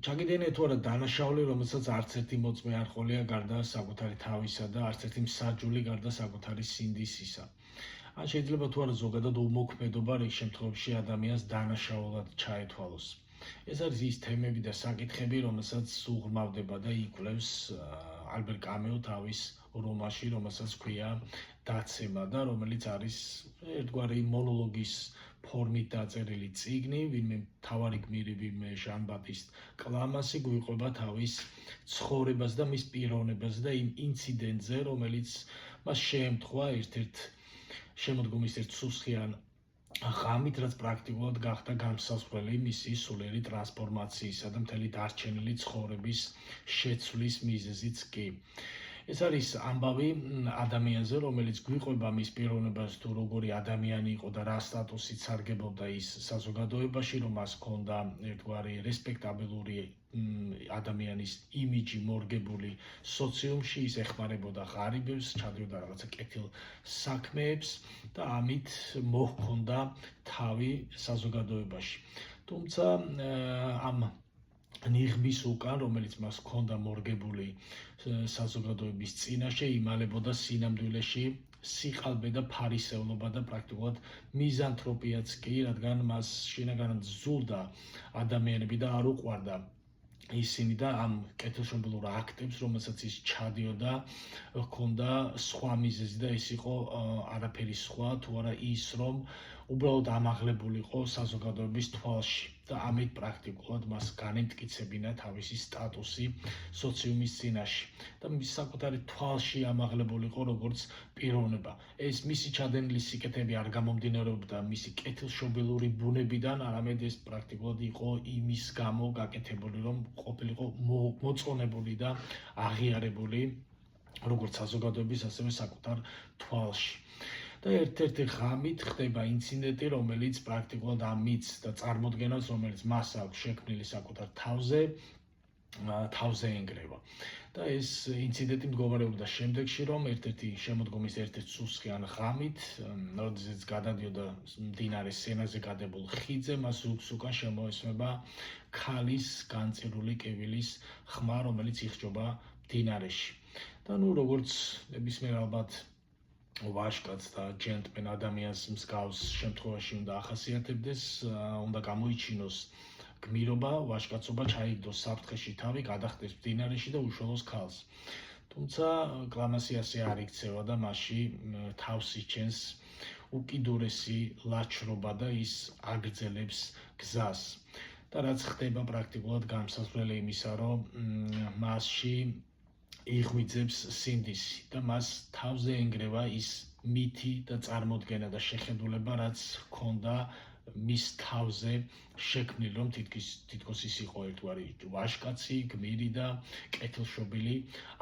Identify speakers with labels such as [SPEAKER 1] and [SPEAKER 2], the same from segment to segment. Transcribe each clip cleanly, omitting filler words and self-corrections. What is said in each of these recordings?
[SPEAKER 1] ჩაგიდენია თუ არა დანაშაული, რომელსაც არც ერთი მოწმე არ ყოლია გარდა საკუთარი თავისა და არც ერთი მსაჯული გარდა საკუთარი სინდისისა. ან შეიძლება თუ არა ზოგადად უმოქმედობა რიგ შემთხვევებში ადამიანს დანაშაულად ჩაეთვალოს. ეს არის ის თემები და საკითხები, რომელსაც უღრმავდება და იკვლევს ალბერ კამიუ თავის რომანში, რომელსაც ჰქვია დაცემა და რომელიც არის ერთგვარი მონოლოგის ფორმით დაწერილი წიგნი, ვინმე მთავარი გმირი, ვინმე ჟან ბატისტ კლამასი გვიყვება თავის ცხოვრებას და მის პიროვნებას და იმ ინციდენტზე, რომელიც მას შეემთხვა ერთ-ერთ შემოდგომის ერთ სუსხიან ღამით, რაც პრაქტიკულად გახდა განმსაზღვრელი მისი სულიერი ტრანსფორმაციისა და მთელი დარჩენილი ცხოვრების შეცვლის მიზეზიც კი. ეს არის ამბავი ადამიანზე, რომელიც გვიყვება მის პიროვნებას თუ როგორი ადამიანი იყო და რა სტატუსით სარგებლობდა ის საზოგადოებაში, რომ მას ჰქონდა ერთგვარი რესპექტაბელური ადამიანის იმიჯი მორგებული სოციუმში, ის ეხმარებოდა ღარიბებს, ჩადიოდა რაღაცა კეთილ საქმეებს და ამით მოჰქონდა თავი საზოგადოებაში. თუმცა ამ ნიღბის უკან, რომელიც მას ჰქონდა მორგებული საზოგადოების წინაშე, იმალებოდა სინამდვილეში სიყალბე და ფარისევლობა და პრაქტიკულად მიზანთროპიაც კი, რადგან მას შინაგანად ზულდა ადამიანები და არ უყვარდა ისინი და ამ კეთილშობილურ აქტებს, რომელსაც ის ჩადიოდა, ჰქონდა სხვა მიზეზი და ეს იყო არაფერი სხვა, თუ არა ის, რომ უბრალოდ ამაღლებულიყო საზოგადოების თვალში და ამით პრაქტიკულად მას განემტკიცებინა თავისი სტატუსი სოციუმის წინაშე და მის საკუთარი თვალში ამაღლებულიყო როგორც პიროვნება. ეს მისი ჩადენილი სიკეთეები არ გამომდინარეობდა მისი კეთილშობილური ბუნებიდან, არამედ ეს პრაქტიკულად იყო იმის გამო გაკეთებული, რომ ყოფილიყო მოწონებული და აღიარებული როგორც საზოგადოების, ასევე საკუთარ თვალში. და ერთ-ერთი ღამით ხდება ინციდენტი, რომელიც პრაქტიკულად ამ მითს და წარმოდგენას, რომელიც მას აქვს შექმნილი საკუთარ თავზე ენგრევა. და ეს ინციდენტი მდგომარეობდა შემდეგში, რომ ერთ-ერთი შემოდგომის ერთ-ერთ სუსხიან ღამით, როდესაც გადადიოდა მდინარე სენაზე გადებულ ხიდზე, მას რუქს უკან შემოესმება ქალის განწირული კივილის ხმა, რომელიც იხჯობა მდინარეში. და როგორც ნებისმიერ ალბათ ვაჟკაცს და ჯენტლმენ ადამიანს მსგავს შემთხვევაში უნდა ახასიათებდეს, უნდა გამოიჩინოს გმირობა, ვაჟკაცობა, ჩაიგდოს საფრთხეში თავი, გადახტეს მდინარეში და უშველოს ქალს. თუმცა კლამასი ასე არ იქცევა და მასში თავს იჩენს უკიდურესი ლაჩრობა და ის აგრძელებს გზას. და რაც ხდება პრაქტიკულად განმსაზღვრელი იმისა, რომ მასში იღვიძებს სინდისი და მას თავზე ენგრევა ის მითი და წარმოდგენა და შეხედულება, რაც ჰქონდა მის თავზე შექმნილი, რომ თითქოს ის იყო ერთგვარი ვაჟკაცი, გმირი და კეთილშობილი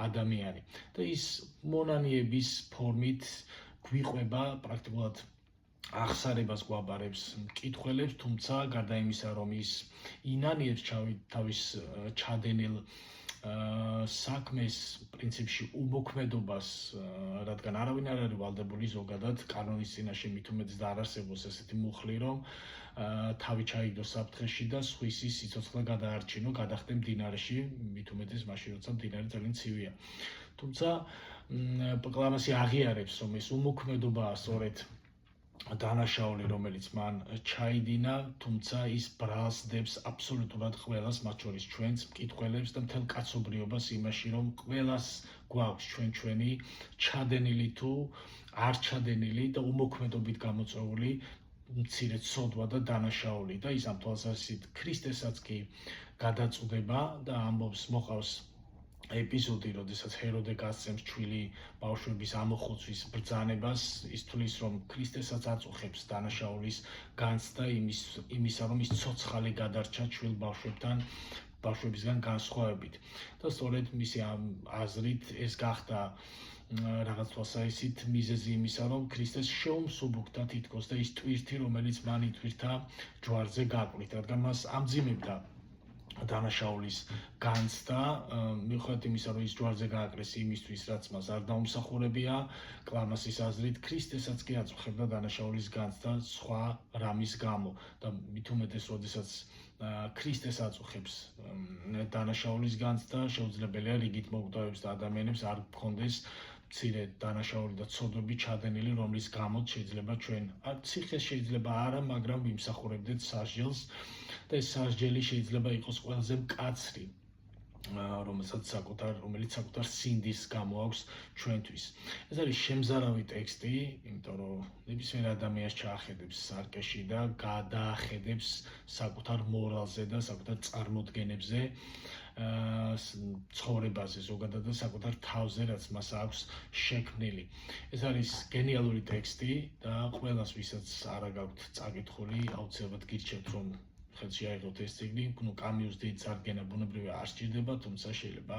[SPEAKER 1] ადამიანი. და ის მონანიების ფორმით გვიყვება პრაქტიკულად აღსარებას გვაბარებს მკითხველებს, თუმცა გარდა იმისა, რომ ის ინანიებს თავის ჩადენილ საქმეს პრინციპში უმოქმედობას, რადგან არავინ არ არის ვალდებული ზოგადად კანონის წინაშე მით უმეტეს და არ არსებობს ესეთი მუხლი, რომ თავი ჩაიგდოს საფრთხეში და სხვისი სიცოცხლე გადაარჩინო, გადახტე მდინარეში, მით უმეტეს მაშინ, როცა მდინარე ძალიან ცივია. თუმცა კლამასი აღიარებს, რომ ეს უმოქმედობაა სწორედ დანაშაული, რომელიც მან ჩაიდინა, თუმცა ის ბრალსდებს აბსოლუტურად ყველას, მათ შორის ჩვენს მკითხველებს და მთელ კაცობრიობას იმაში, რომ ყველას გვაქვს ჩვენი ჩადენილი თუ არ ჩადენილი და უმოქმედობით გამოწვეული მცირე ცოდვა და დანაშაული და ის ამ თვალსაზრისით ქრისტესაც კი გადაწყვეტება და ამბობს, მოყავს ეპიზოდი, როდესაც ჰეროდე გასცემს ჩვილი ბავშვების ამოხოცვის ბრძანებას, ის თვლის, რომ ქრისტესაც აწუხებს დანაშაულის განცდა იმისა, რომ ის ცოცხალი გადარჩა ჩვილ ბავშვებისგან განსხვავებით. და სწორედ მისი ამ აზრით ეს გახდა რაღაც თვალსაზრისით მიზეზი იმისა, რომ ქრისტეს შეუმსუბუქდა თითქოს და ის ტვირთი, რომელიც მან იტვირთა ჯვარზე გაკვლით, რადგან მას ამძიმებდა დანაშაულის განცდა, მიუხედავად იმისა, რომ ის ჯვარზე გააკრეს იმისთვის, რაც მას არ დაუმსახურებია, კლამასის აზრით ქრისტესაც კი აწუხებდა დანაშაულის განცდა სხვა რამის გამო და მით უმეტეს, როდესაც ქრისტეს აწუხებს მთლიანად დანაშაულის განცდა, შეუძლებელია რიგით მოგვტოვებს და ადამიანებს არ გქონდეს მცირე დანაშაული და ცოდვები ჩადენილი, რომლის გამოც შეიძლება ჩვენ ციხეს შეიძლება არა, მაგრამ ვიმსახურებდეთ სასჯელს და ეს სასჯელი შეიძლება იყოს ყველაზე მკაცრი, რომელიც საკუთარ სინდის გამოაქვს ჩვენთვის. ეს არის შემზარავი ტექსტი, იმიტომ რომ ნებისმიერ ადამიანს ჩაახედებს სარკეში და გადაახედებს საკუთარ მორალზე და საკუთარ წარმოდგენებზე, ცხოვრებაზე ზოგადად და საკუთარ თავზე, რაც მას აქვს შექმნილი. ეს არის გენიალური ტექსტი და ყველას, ვისაც არა გაქვთ წაკითხული, აუცილებლად გირჩევთ, რომ ხელში აიღოთ ეს წიგნი. კამიუს დიდ წარდგენა ბუნებრივია არ სჭირდება, თუმცა შეიძლება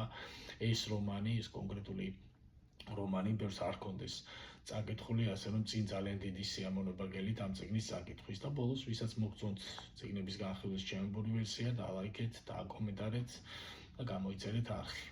[SPEAKER 1] ეს რომანი, ეს კონკრეტული რომანი ბევრს არ ჰქონდეს წაკითხული, ასე რომ წინ ძალიან დიდი სიამოვნება გელით ამ წიგნის წაკითხვის და ბოლოს, ვისაც მოგწონთ წიგნების განხილვის ჩემი ვერსია, დალაიქეთ და აკომენტარეთ და გამოიწერეთ არხი.